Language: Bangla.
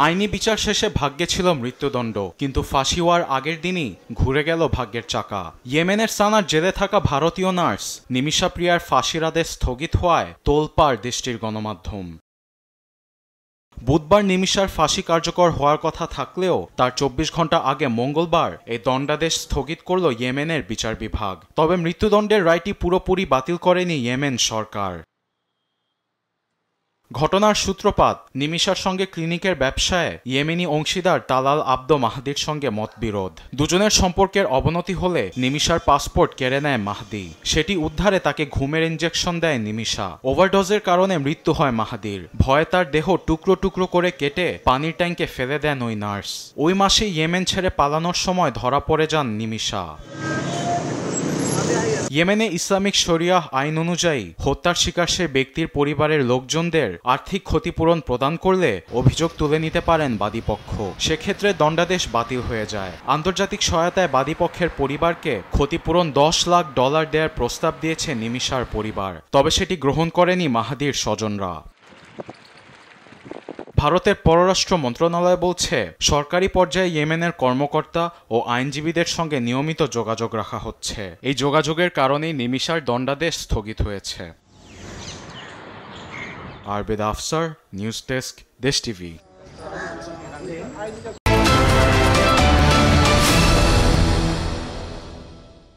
আইনি বিচার শেষে ভাগ্যে ছিল মৃত্যুদণ্ড, কিন্তু ফাঁসি হওয়ার আগের দিনই ঘুরে গেল ভাগ্যের চাকা। ইয়েমেনের সানার জেলে থাকা ভারতীয় নার্স নিমিষা প্রিয়ার ফাঁসির আদেশ স্থগিত হওয়ায় তোলপাড় দেশটির গণমাধ্যম। বুধবার নিমিষার ফাঁসি কার্যকর হওয়ার কথা থাকলেও তার 24 ঘন্টা আগে মঙ্গলবার এই দণ্ডাদেশ স্থগিত করল ইয়েমেনের বিচার বিভাগ। তবে মৃত্যুদণ্ডের রায়টি পুরোপুরি বাতিল করেনি ইয়েমেন সরকার। ঘটনার সূত্রপাত নিমিষার সঙ্গে ক্লিনিকের ব্যবসায় ইয়েমেনি অংশীদার তালাল আব্দ মাহদির সঙ্গে মতবিরোধ। দুজনের সম্পর্কের অবনতি হলে নিমিষার পাসপোর্ট কেড়ে নেয় মাহদি। সেটি উদ্ধারে তাকে ঘুমের ইঞ্জেকশন দেয় নিমিষা। ওভারডোজের কারণে মৃত্যু হয় মাহদির। ভয়ে তার দেহ টুকরো টুকরো করে কেটে পানির ট্যাঙ্কে ফেলে দেন ওই নার্স। ওই মাসে ইয়েমেন ছেড়ে পালানোর সময় ধরা পড়ে যান নিমিষা। ইয়েমেনে ইসলামিক শরিয়াহ আইন অনুযায়ী হত্যার শিকার সে ব্যক্তির পরিবারের লোকজনদের আর্থিক ক্ষতিপূরণ প্রদান করলে অভিযোগ তুলে নিতে পারেন বাদীপক্ষ। সেক্ষেত্রে দণ্ডাদেশ বাতিল হয়ে যায়। আন্তর্জাতিক সহায়তায় বাদীপক্ষের পরিবারকে ক্ষতিপূরণ $10 লাখ দেওয়ার প্রস্তাব দিয়েছে নিমিষার পরিবার, তবে সেটি গ্রহণ করেনি মাহদির স্বজনরা। ভারতের পররাষ্ট্র মন্ত্রণালয় বলছে, সরকারি পর্যায়ে ইয়েমেনের কর্মকর্তা ও আইনজীবীদের সঙ্গে নিয়মিত যোগাযোগ রাখা হচ্ছে। এই যোগাযোগের কারণেই নিমিষার দণ্ডাদেশ স্থগিত হয়েছে। আরবেদ আফসার, নিউজ ডেস্ক, দেশ টিভি।